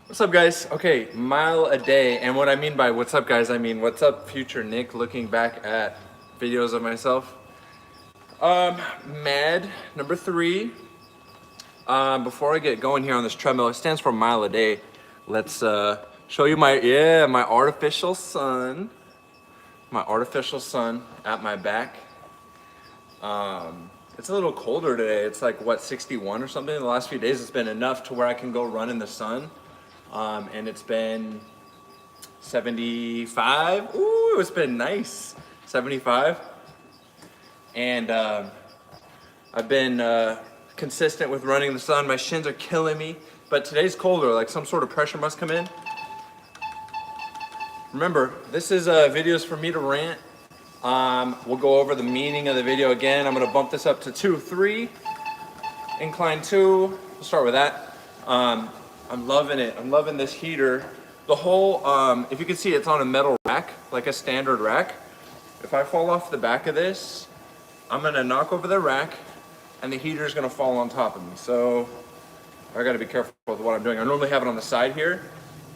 What's up, guys? Okay, mile a day. And what I mean by what's up, guys, I mean what's up, future Nick, looking back at videos of myself. Mad, number 3. Before I get going here on this treadmill, it stands for mile a day. Let's show you my artificial sun. My artificial sun at my back. It's a little colder today. It's like, what, 61 or something? The last few days it's been enough to where I can go run in the sun. And it's been 75. Ooh, it's been nice. 75. And I've been consistent with running in the sun. My shins are killing me. But today's colder, like some sort of pressure must come in. Remember, this is videos for me to rant. We'll go over the meaning of the video again. I'm gonna bump this up to 2, 3. Incline 2, we'll start with that. I'm loving it. I'm loving this heater. The whole, if you can see, it's on a metal rack, like a standard rack. If I fall off the back of this, I'm gonna knock over the rack and the heater is gonna fall on top of me. So I gotta be careful with what I'm doing. I normally have it on the side here,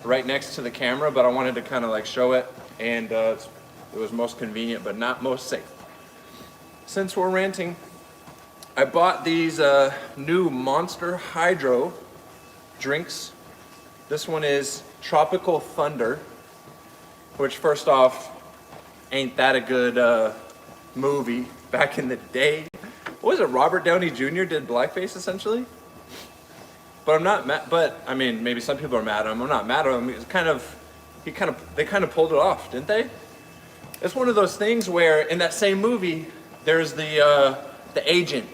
right next to the camera, but I wanted to kind of like show it, and it was most convenient, but not most safe. Since we're ranting, I bought these new Monster Hydro drinks. This one is Tropical Thunder, which first off, ain't that a good movie back in the day. What was it, Robert Downey Jr. did blackface essentially? But I'm not mad, but I mean, maybe some people are mad at him. I'm not mad at him. It's they kind of pulled it off, didn't they? It's one of those things where in that same movie, there's the agent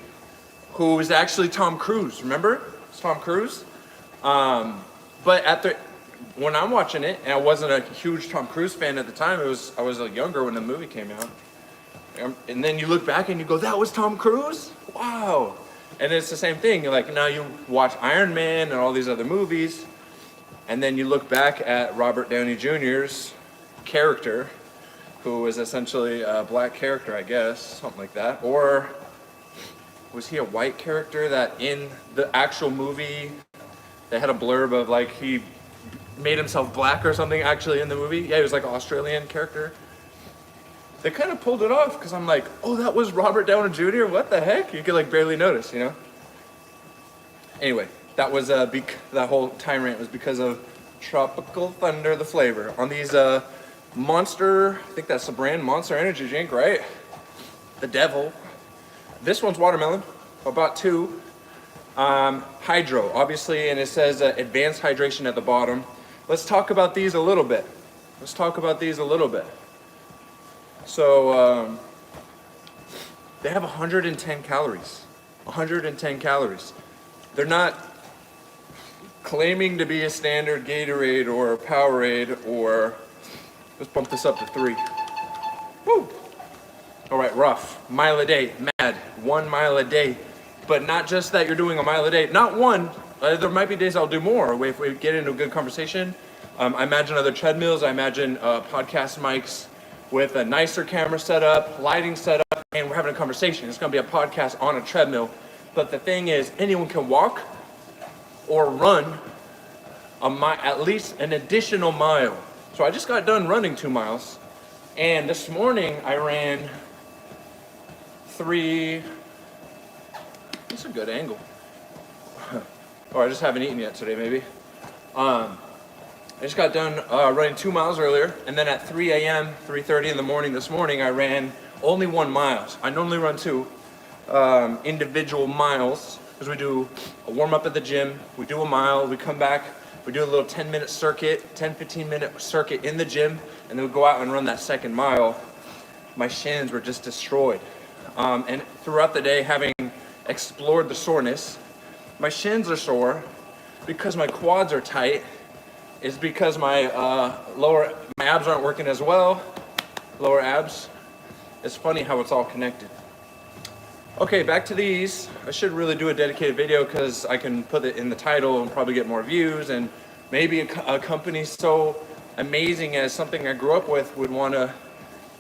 who is actually Tom Cruise. Remember? It's Tom Cruise. But when I'm watching it, and I wasn't a huge Tom Cruise fan at the time. I was younger when the movie came out. And then you look back and you go, that was Tom Cruise? Wow. And it's the same thing. You're like, now you watch Iron Man and all these other movies, and then you look back at Robert Downey Jr.'s character, who is essentially a black character, I guess, something like that. Or was he a white character that in the actual movie, they had a blurb of like he made himself black or something actually in the movie? Yeah, he was like an Australian character. They kind of pulled it off because I'm like, oh, that was Robert Downey Jr.? What the heck? You could like barely notice, you know? Anyway, that was that whole time rant was because of Tropical Thunder, the flavor. On these Monster, I think that's the brand, Monster Energy Drink, right? The devil. This one's watermelon. I bought 2. Hydro, obviously, and it says advanced hydration at the bottom. Let's talk about these a little bit. So, they have 110 calories. 110 calories. They're not claiming to be a standard Gatorade or Powerade or... Let's bump this up to 3. Woo! All right, rough. Mile a day. Mad. 1 mile a day. But not just that you're doing a mile a day. Not one. There might be days I'll do more if we get into a good conversation. I imagine other treadmills. I imagine podcast mics with a nicer camera setup, lighting setup, and we're having a conversation. It's going to be a podcast on a treadmill. But the thing is, anyone can walk or run at least an additional mile. So I just got done running 2 miles. And this morning I ran 3... That's a good angle. Or I just haven't eaten yet today, maybe. I just got done running 2 miles earlier, and then at 3 a.m., 3:30 in the morning this morning, I ran only 1 mile. I normally run 2 individual miles, because we do a warm-up at the gym, we do a mile, we come back, we do a little 10-minute circuit, 15-minute circuit in the gym, and then we go out and run that second mile. My shins were just destroyed. And throughout the day, having explored the soreness, my shins are sore because my quads are tight. It's because my abs aren't working as well. Lower abs. It's funny how it's all connected. Okay, back to these. I should really do a dedicated video because I can put it in the title and probably get more views, and maybe a company so amazing as something I grew up with would want to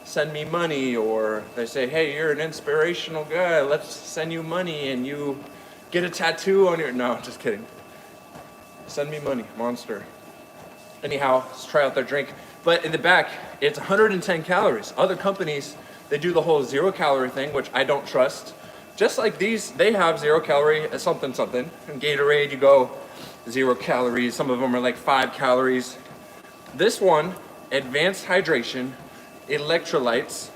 send me money, or they say, hey, you're an inspirational guy, let's send you money and you get a tattoo on your... No, just kidding. Send me money, Monster. Anyhow, let's try out their drink. But in the back, it's 110 calories. Other companies, they do the whole 0-calorie thing, which I don't trust. Just like these, they have 0-calorie something something. In Gatorade, you go 0 calories. Some of them are like 5 calories. This one, advanced hydration, electrolytes,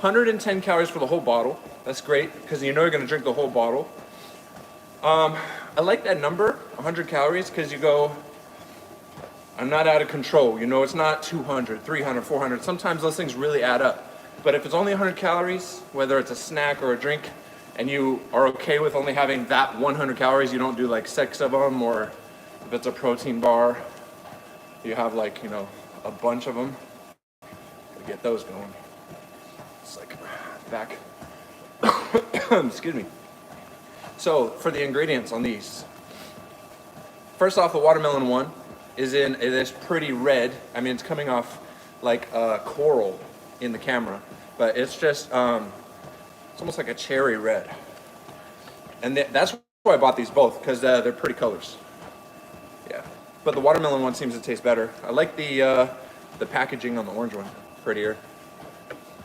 110 calories for the whole bottle. That's great, because you know you're gonna drink the whole bottle. I like that number, 100 calories, because you go, I'm not out of control. You know, it's not 200, 300, 400. Sometimes those things really add up. But if it's only 100 calories, whether it's a snack or a drink, and you are okay with only having that 100 calories, you don't do like 6 of them, or if it's a protein bar, you have like, you know, a bunch of them. Gotta get those going. It's like back. Excuse me. So for the ingredients on these, first off, the watermelon one is in this pretty red. I mean, it's coming off like coral in the camera, but it's just it's almost like a cherry red. And that's why I bought these both, because they're pretty colors. Yeah, but the watermelon one seems to taste better. I like the packaging on the orange one, prettier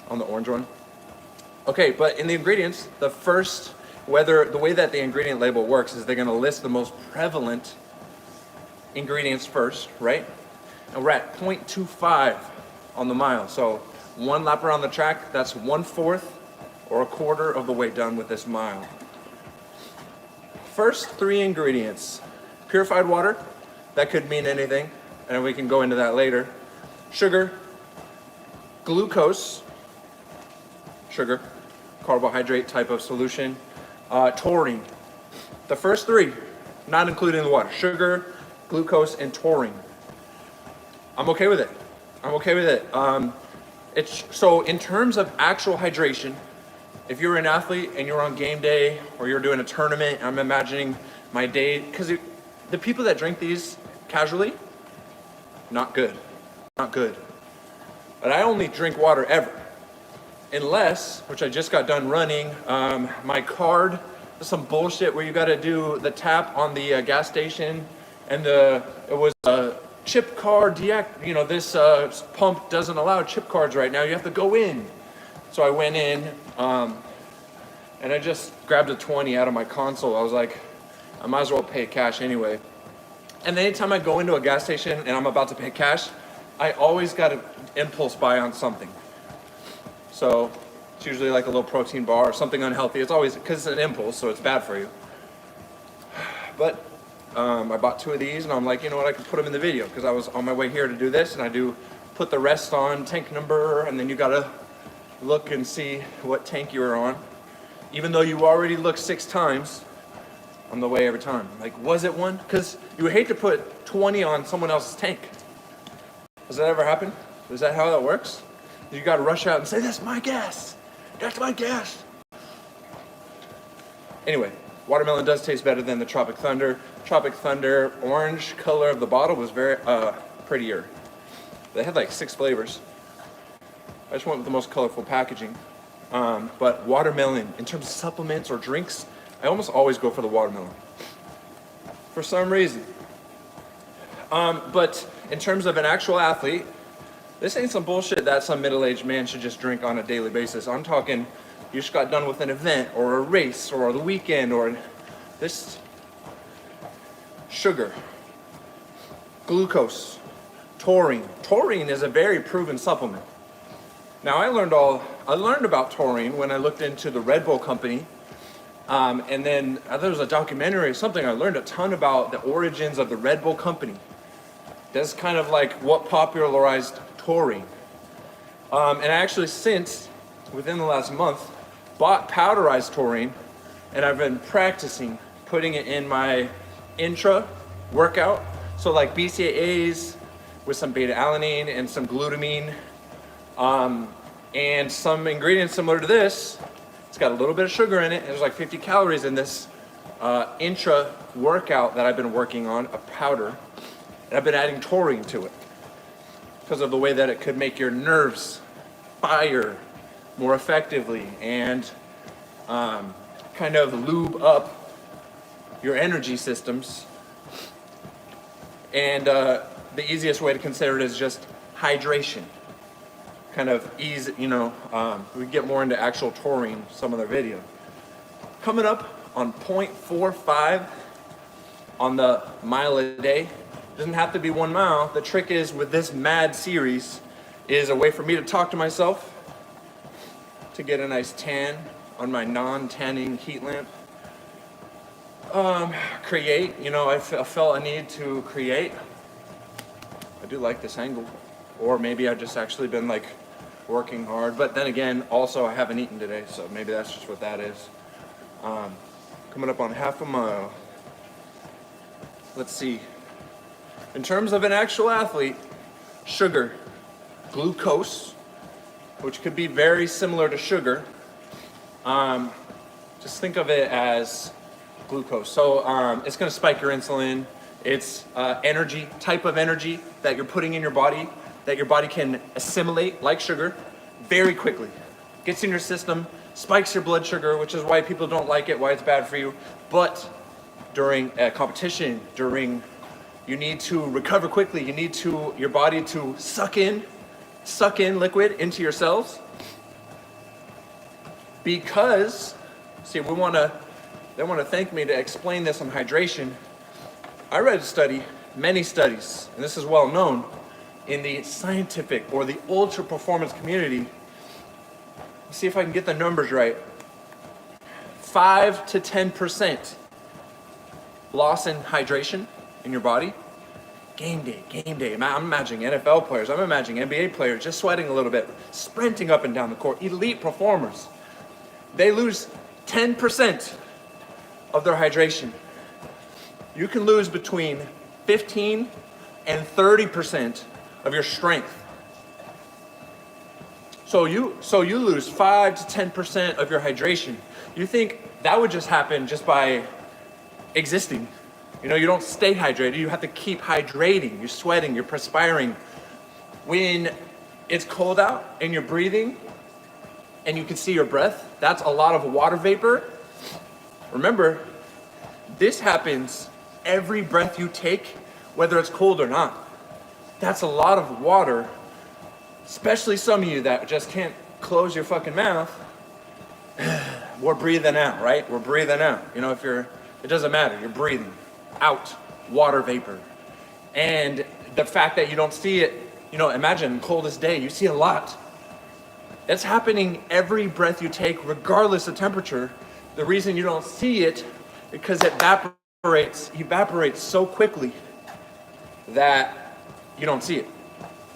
on the orange one. Okay, but in the ingredients, the way that the ingredient label works is they're gonna list the most prevalent ingredients first, right? And we're at 0.25 on the mile. So 1 lap around the track, that's 1/4 or 1/4 of the way done with this mile. First 3 ingredients: purified water, that could mean anything, and we can go into that later. Sugar, glucose, sugar, carbohydrate type of solution, taurine. The first 3, not including the water: sugar, glucose, and taurine. I'm okay with it. I'm okay with it. It's so in terms of actual hydration, if you're an athlete and you're on game day or you're doing a tournament, I'm imagining my day, because the people that drink these casually, not good, not good. But I only drink water ever, unless, which I just got done running, my card, some bullshit where you got to do the tap on the gas station, and it was a chip card you know, this pump doesn't allow chip cards right now. You have to go in. So I went in, and I just grabbed a 20 out of my console. I was like, I might as well pay cash anyway. And anytime I go into a gas station and I'm about to pay cash, I always got an impulse buy on something. So it's usually like a little protein bar or something unhealthy. It's always, because it's an impulse, so it's bad for you. But I bought 2 of these, and I'm like, you know what, I could put them in the video, because I was on my way here to do this, and I do put the rest on, tank number, and then you gotta look and see what tank you were on. Even though you already looked 6 times on the way every time. Like, was it one? Because you would hate to put 20 on someone else's tank. Does that ever happen? Is that how that works? You gotta rush out and say, that's my gas. That's my gas. Anyway, watermelon does taste better than the Tropic Thunder. Tropic Thunder, orange color of the bottle was very prettier. They had like 6 flavors. I just went with the most colorful packaging. But watermelon, in terms of supplements or drinks, I almost always go for the watermelon. For some reason. But in terms of an actual athlete, this ain't some bullshit that some middle-aged man should just drink on a daily basis. I'm talking, you just got done with an event or a race or the weekend or this. Sugar, glucose, taurine. Taurine is a very proven supplement. Now I learned about taurine when I looked into the Red Bull company, and then there was a documentary or something. I learned a ton about the origins of the Red Bull company. That's kind of like what popularized taurine. And I actually since, within the last month, bought powderized taurine, and I've been practicing putting it in my intra workout. So like BCAAs with some beta alanine and some glutamine, and some ingredients similar to this. It's got a little bit of sugar in it. There's like 50 calories in this intra workout that I've been working on, a powder. And I've been adding taurine to it because of the way that it could make your nerves fire more effectively and kind of lube up your energy systems. And the easiest way to consider it is just hydration. Kind of ease, we get more into actual taurine, some other video. Coming up on 0.45 on the mile a day. Doesn't have to be 1 mile. The trick is with this MAD series is a way for me to talk to myself, to get a nice tan on my non-tanning heat lamp. Create, I felt a need to create. I do like this angle. Or maybe I've just actually been like working hard. But then again, also I haven't eaten today, so maybe that's just what that is. Coming up on half a mile. Let's see. In terms of an actual athlete, sugar, glucose, which could be very similar to sugar. Just think of it as glucose. So it's going to spike your insulin. It's energy, type of energy that you're putting in your body that your body can assimilate like sugar very quickly. Gets in your system, spikes your blood sugar, which is why people don't like it, why it's bad for you. But during a competition, you need to recover quickly. You need your body to suck in liquid into your cells. Because, see, they want to thank me to explain this on hydration. I read a study, many studies, and this is well known in the scientific or the ultra performance community. Let's see if I can get the numbers right. 5 to 10% loss in hydration in your body. Game day. I'm imagining NFL players, I'm imagining NBA players just sweating a little bit, sprinting up and down the court, elite performers. They lose 10% of their hydration. You can lose between 15 and 30% of your strength. So you lose 5 to 10% of your hydration. You think that would just happen just by existing. You don't stay hydrated. You have to keep hydrating. You're sweating, you're perspiring. When it's cold out and you're breathing and you can see your breath, that's a lot of water vapor. Remember, this happens every breath you take, whether it's cold or not. That's a lot of water, especially some of you that just can't close your fucking mouth. We're breathing out, right? We're breathing out. It doesn't matter. You're breathing out water vapor. And the fact that you don't see it, imagine coldest day, you see a lot. It's happening every breath you take, regardless of temperature. The reason you don't see it, because it evaporates so quickly that you don't see it.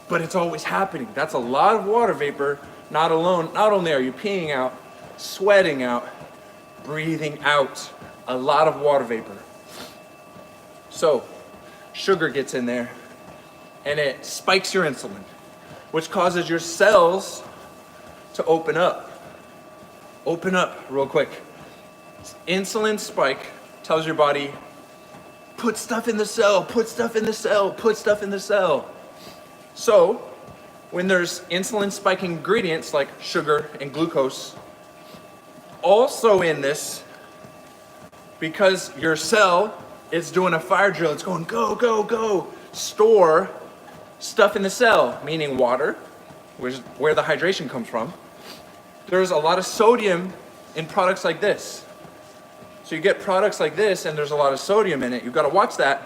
But it's always happening. That's a lot of water vapor. Not only are you peeing out, sweating out, breathing out a lot of water vapor. So sugar gets in there and it spikes your insulin, which causes your cells to open up. Open up real quick. Insulin spike tells your body, put stuff in the cell, put stuff in the cell, put stuff in the cell. So when there's insulin spiking ingredients like sugar and glucose, also in this, because your cell is doing a fire drill, it's going go, go, go, store stuff in the cell, meaning water, which is where the hydration comes from. There's a lot of sodium in products like this. So you get products like this and there's a lot of sodium in it. You've got to watch that.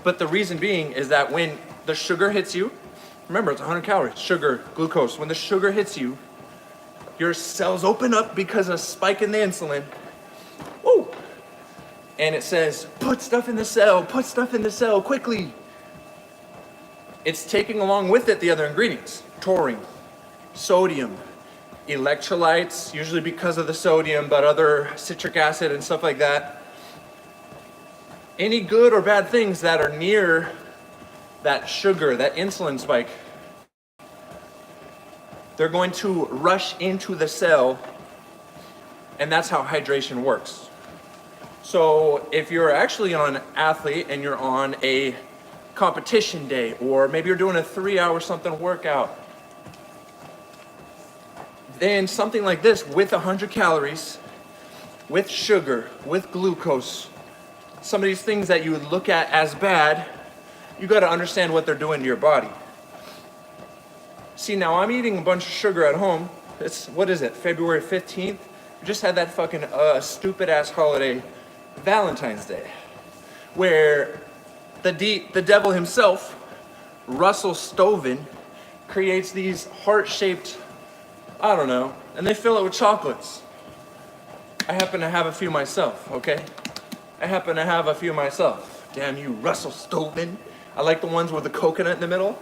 But the reason being is that when the sugar hits you, remember it's 100 calories, sugar, glucose. When the sugar hits you, your cells open up because of a spike in the insulin. Woo! And it says, put stuff in the cell quickly. It's taking along with it the other ingredients, taurine, sodium, electrolytes, usually because of the sodium, but other citric acid and stuff like that. Any good or bad things that are near that sugar, that insulin spike, they're going to rush into the cell, and that's how hydration works. So if you're actually an athlete and you're on a competition day, or maybe you're doing a 3-hour something workout, then something like this with 100 calories, with sugar, with glucose, some of these things that you would look at as bad, you got to understand what they're doing to your body. See, now I'm eating a bunch of sugar at home. It's, what is it, February 15th? We just had that fucking stupid ass holiday, Valentine's Day, where the devil himself, Russell Stoven, creates these heart-shaped, I don't know, and they fill it with chocolates. I happen to have a few myself, okay? I happen to have a few myself. Damn you, Russell Stoven. I like the ones with the coconut in the middle.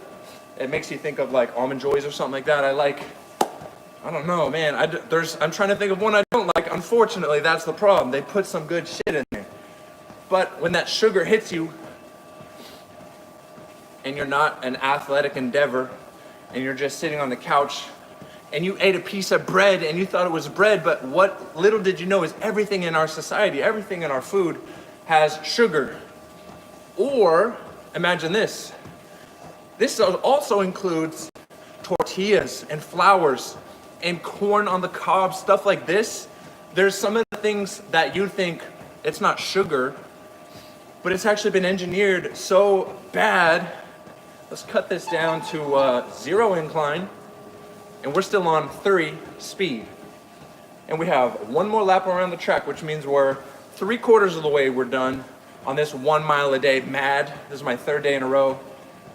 It makes you think of like Almond Joys or something like that. I don't know, man. I'm trying to think of one I don't like. Unfortunately, that's the problem. They put some good shit in there. But when that sugar hits you, and you're not an athletic endeavor, and you're just sitting on the couch, and you ate a piece of bread and you thought it was bread, but what little did you know is everything in our society, everything in our food has sugar. Or, imagine this. This also includes tortillas and flours and corn on the cob, stuff like this. There's some of the things that you think it's not sugar, but it's actually been engineered so bad. Let's cut this down to 0 incline, and we're still on 3 speed. And we have one more lap around the track, which means we're 3/4 of the way we're done on this 1 mile a day mad. This is my 3rd day in a row,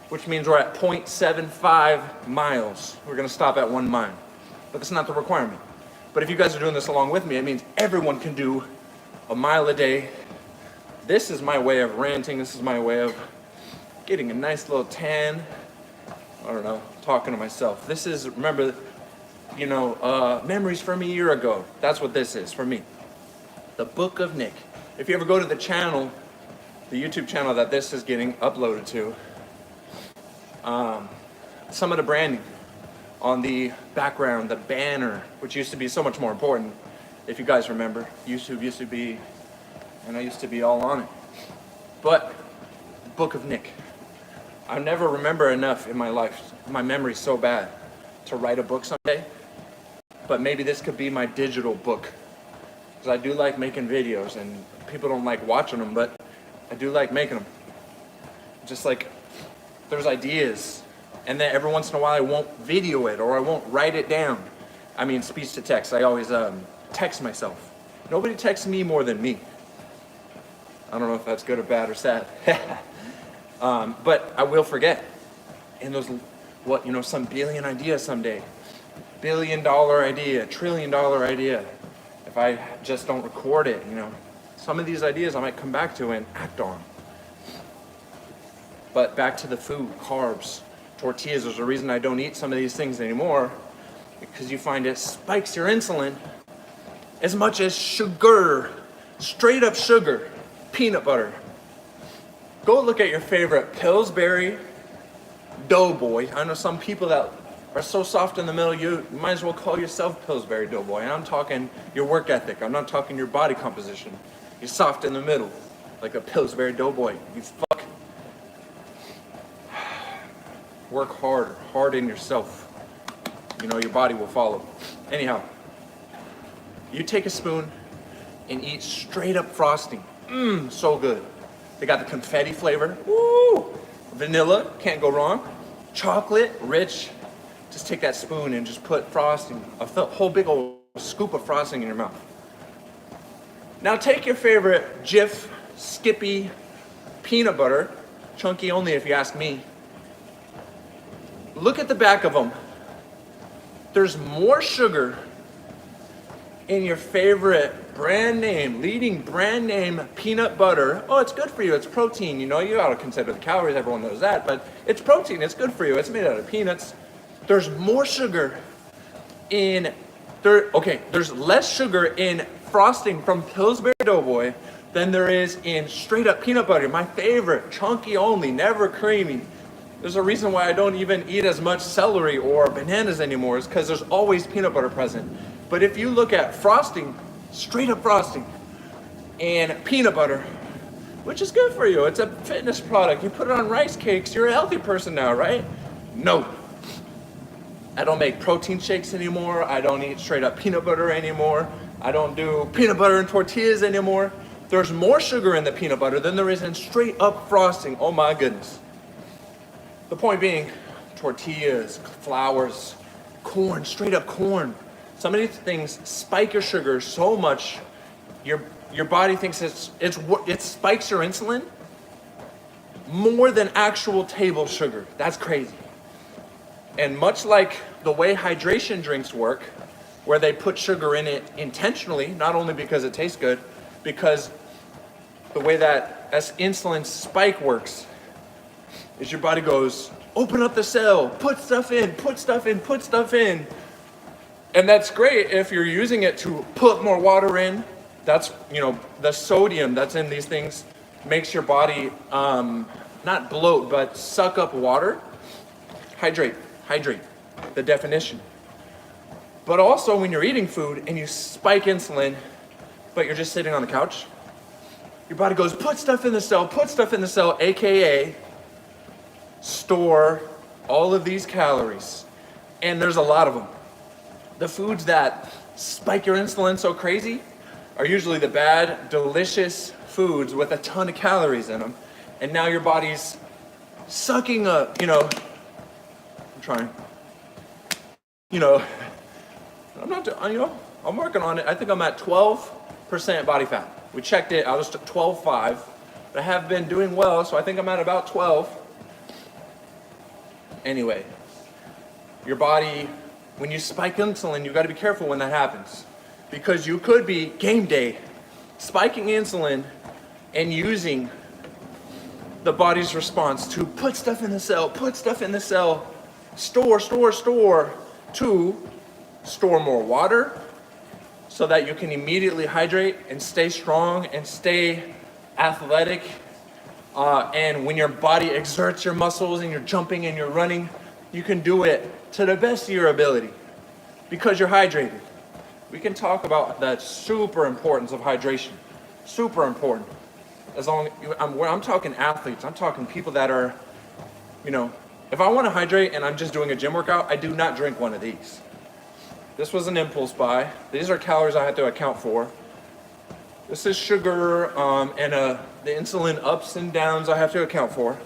which means we're at 0.75 miles. We're gonna stop at 1 mile, but that's not the requirement. But if you guys are doing this along with me, it means everyone can do a mile a day. This is my way of ranting. This is my way of getting a nice little tan. I don't know, talking to myself. This is, remember, you know, memories from a year ago. That's what this is for me. The Book of Nick. If you ever go to the channel, the YouTube channel that this is getting uploaded to, some of the branding on the background, the banner, which used to be so much more important, if you guys remember. YouTube used to be, and I used to be all on it. But, the Book of Nick. I never remember enough in my life, my memory's so bad, to write a book someday. But maybe this could be my digital book. Because I do like making videos, and people don't like watching them, but I do like making them. Just like, there's ideas, and then every once in a while I won't video it, or I won't write it down. I mean, speech to text, I always text myself. Nobody texts me more than me. I don't know if that's good or bad or sad. But I will forget. And those, what, you know, some billion idea someday. $1 billion idea, $1 trillion idea. If I just don't record it, you know. Some of these ideas I might come back to and act on. But back to the food, carbs, tortillas. There's a reason I don't eat some of these things anymore. Because you find it spikes your insulin as much as sugar. Straight up sugar. Peanut butter. Go look at your favorite Pillsbury Doughboy. I know some people that are so soft in the middle, you might as well call yourself Pillsbury Doughboy. And I'm talking your work ethic. I'm not talking your body composition. You're soft in the middle, like a Pillsbury Doughboy. You fuck. Work harder. Harden yourself. You know, your body will follow. Anyhow, you take a spoon and eat straight up frosting. Mmm, so good. They got the confetti flavor. Woo! Vanilla, can't go wrong. Chocolate, rich. Just take that spoon and just put frosting, a whole big old scoop of frosting in your mouth. Now take your favorite Jif, Skippy, peanut butter, chunky only if you ask me. Look at the back of them. There's more sugar in your favorite brand name, leading brand name peanut butter. Oh, it's good for you. It's protein. You know, you ought to consider the calories. Everyone knows that. But it's protein. It's good for you. It's made out of peanuts. There's more sugar in there's less sugar in frosting from Pillsbury Doughboy than there is in straight up peanut butter. My favorite, chunky only, never creamy. There's a reason why I don't even eat as much celery or bananas anymore, is because there's always peanut butter present. But if you look at frosting, straight up frosting, and peanut butter, which is good for you, it's a fitness product. You put it on rice cakes, you're a healthy person now, right? No. I don't make protein shakes anymore. I don't eat straight up peanut butter anymore. I don't do peanut butter and tortillas anymore. There's more sugar in the peanut butter than there is in straight up frosting. Oh my goodness. The point being, tortillas, flours, corn, straight up corn. Some of these things spike your sugar so much, your body thinks it spikes your insulin more than actual table sugar. That's crazy. And much like the way hydration drinks work, where they put sugar in it intentionally, not only because it tastes good, because the way that insulin spike works is your body goes, open up the cell, put stuff in, put stuff in, put stuff in. And that's great if you're using it to put more water in. That's, the sodium that's in these things makes your body not bloat, but suck up water. Hydrate, the definition. But also when you're eating food and you spike insulin, but you're just sitting on the couch, your body goes, put stuff in the cell, AKA store all of these calories. And there's a lot of them. The foods that spike your insulin so crazy are usually the bad, delicious foods with a ton of calories in them. And now your body's sucking up, I'm trying, I'm not, I'm working on it. I think I'm at 12% body fat. We checked it, I was at 12.5. But I have been doing well, so I think I'm at about 12. Anyway, your body, when you spike insulin, you gotta be careful when that happens. Because you could be, game day, spiking insulin and using the body's response to put stuff in the cell, store, to store more water so that you can immediately hydrate and stay strong and stay athletic. And when your body exerts your muscles and you're jumping and you're running, you can do it to the best of your ability because you're hydrated. We can talk about that super importance of hydration. Super important. I'm talking athletes. I'm talking people that are, if I want to hydrate and I'm just doing a gym workout, I do not drink one of these. This was an impulse buy. These are calories I have to account for. This is sugar and the insulin ups and downs I have to account for.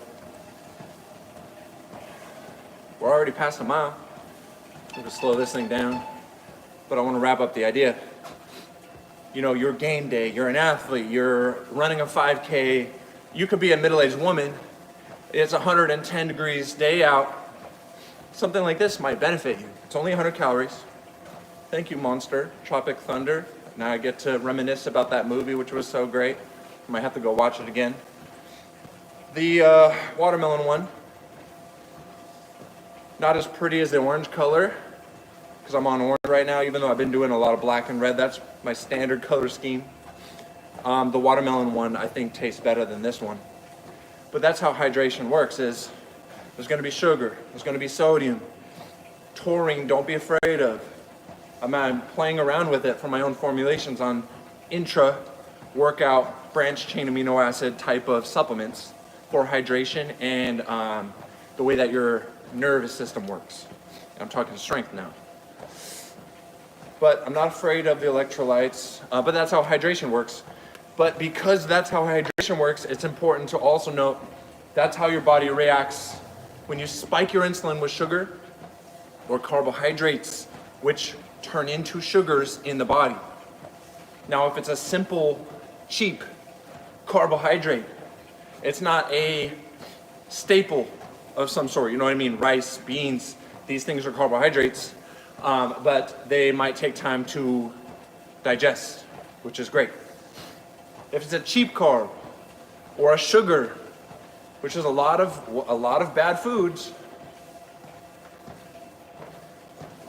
We're already past a mile. I'm gonna slow this thing down, but I want to wrap up the idea. Your game day, you're an athlete, you're running a 5K, you could be a middle-aged woman, it's 110 degrees day out. Something like this might benefit you. It's only 100 calories. Thank you, Monster, Tropic Thunder. Now I get to reminisce about that movie, which was so great. I might have to go watch it again. The watermelon one, not as pretty as the orange color, because I'm on orange right now, even though I've been doing a lot of black and red. That's my standard color scheme. The watermelon one, I think, tastes better than this one. But that's how hydration works, is there's gonna be sugar, there's gonna be sodium. Taurine, don't be afraid of. I'm playing around with it for my own formulations on intra-workout branched chain amino acid type of supplements for hydration and the way that your nervous system works. And I'm talking strength now. But I'm not afraid of the electrolytes, but that's how hydration works. But because that's how hydration works, it's important to also note that's how your body reacts when you spike your insulin with sugar or carbohydrates, which turn into sugars in the body. Now, if it's a simple, cheap carbohydrate, it's not a staple of some sort, you know what I mean? Rice, beans, these things are carbohydrates. But they might take time to digest, which is great. If it's a cheap carb or a sugar, which is a lot of bad foods,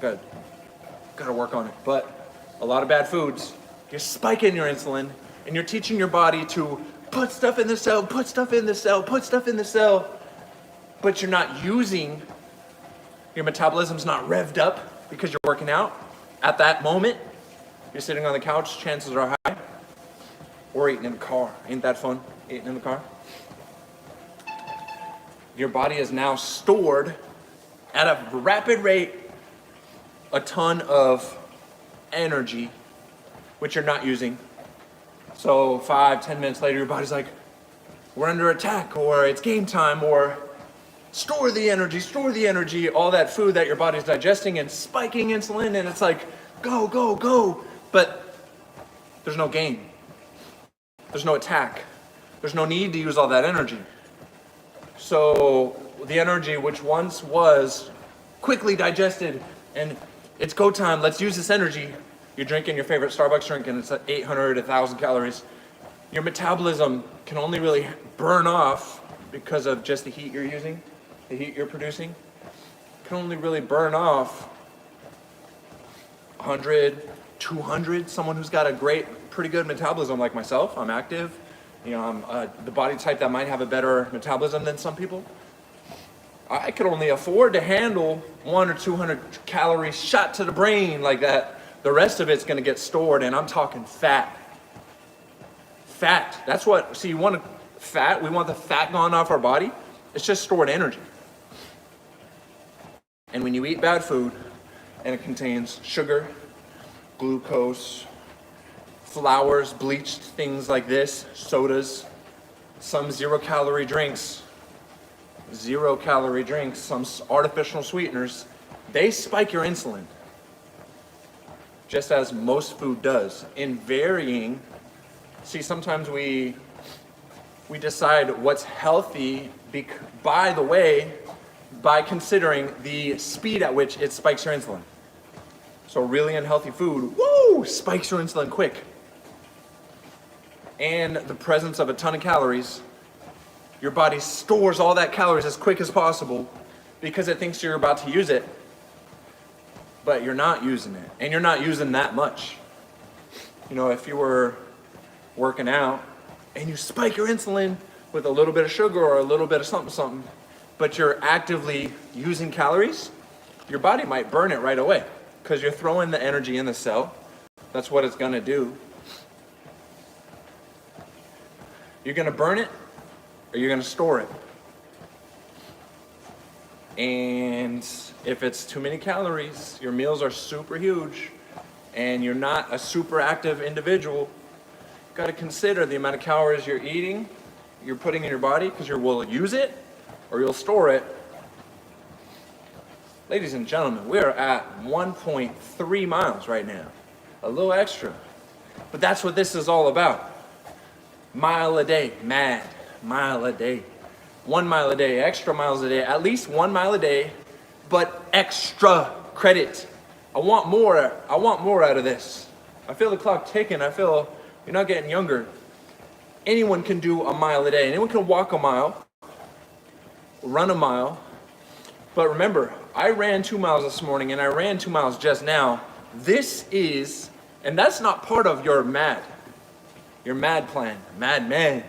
good, gotta work on it. But a lot of bad foods, you're spiking your insulin and you're teaching your body to put stuff in the cell, put stuff in the cell, put stuff in the cell, but you're not using, your metabolism's not revved up because you're working out. At that moment, you're sitting on the couch, chances are high, or eating in the car. Ain't that fun, eating in the car? Your body is now stored at a rapid rate a ton of energy, which you're not using. So 5-10 minutes later, your body's like, we're under attack, or it's game time, or store the energy, all that food that your body's digesting and spiking insulin, and it's like, go, go, go. But there's no gain. There's no attack. There's no need to use all that energy. So the energy which once was quickly digested and it's go time, let's use this energy. You're drinking your favorite Starbucks drink and it's 800, 1,000 calories. Your metabolism can only really burn off because of just the heat you're using, the heat you're producing. Can only really burn off 100, 200. Someone who's got a pretty good metabolism like myself, I'm active. You know, I'm the body type that might have a better metabolism than some people. I could only afford to handle 100 or 200 calories shot to the brain like that. The rest of it's gonna get stored, and I'm talking fat. Fat, that's what, see, you want fat, we want the fat gone off our body. It's just stored energy. And when you eat bad food, and it contains sugar, glucose, flours, bleached things like this, sodas, some 0-calorie drinks, some artificial sweeteners, they spike your insulin, just as most food does, in varying. See, sometimes we decide what's healthy by the way, by considering the speed at which it spikes your insulin. So really unhealthy food, woo, spikes your insulin quick. And the presence of a ton of calories, your body stores all that calories as quick as possible because it thinks you're about to use it, but you're not using it, and you're not using that much. You know, if you were working out and you spike your insulin with a little bit of sugar or a little bit of something, but you're actively using calories, your body might burn it right away because you're throwing the energy in the cell. That's what it's gonna do. You're gonna burn it or you're gonna store it. And if it's too many calories, your meals are super huge, and you're not a super active individual, you've got to consider the amount of calories you're eating, you're putting in your body, because you will use it or you'll store it. Ladies and gentlemen, we're at 1.3 miles right now, a little extra. But that's what this is all about. Mile a day, mile a day. 1 mile a day, extra miles a day, at least 1 mile a day, but extra credit. I want more out of this. I feel the clock ticking. I feel you're not getting younger. Anyone can do a mile a day. Anyone can walk a mile, run a mile. But remember, I ran 2 miles this morning and I ran 2 miles just now. This is, and that's not part of your MAD plan, mad man.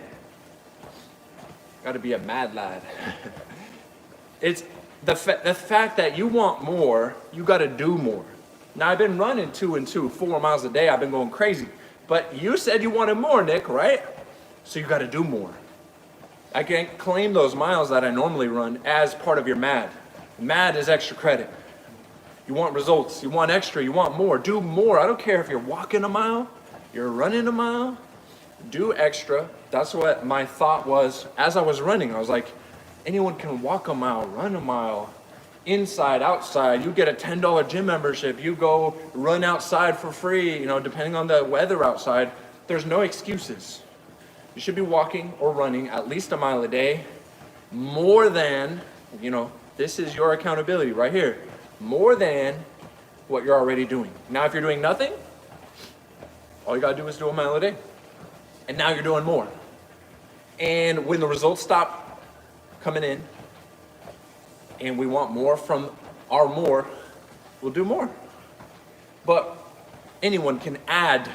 Got to be a mad lad. It's the fact that you want more, you got to do more. Now, I've been running 2 and 2, 4 miles a day. I've been going crazy. But you said you wanted more, Nick, right? So you got to do more. I can't claim those miles that I normally run as part of your MAD. MAD is extra credit. You want results. You want extra. You want more. Do more. I don't care if you're walking a mile, you're running a mile. Do extra. That's what my thought was as I was running. I was like, anyone can walk a mile, run a mile, inside, outside. You get a $10 gym membership. You go run outside for free, you know, depending on the weather outside. There's no excuses. You should be walking or running at least a mile a day, more than, you know, this is your accountability right here, more than what you're already doing. Now, if you're doing nothing, all you gotta do is do a mile a day. And now you're doing more. And when the results stop coming in and we want more from our more, we'll do more. But anyone can add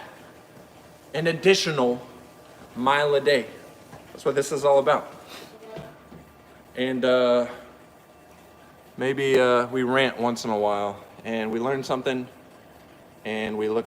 an additional mile a day. That's what this is all about. And maybe we rant once in a while and we learn something and we look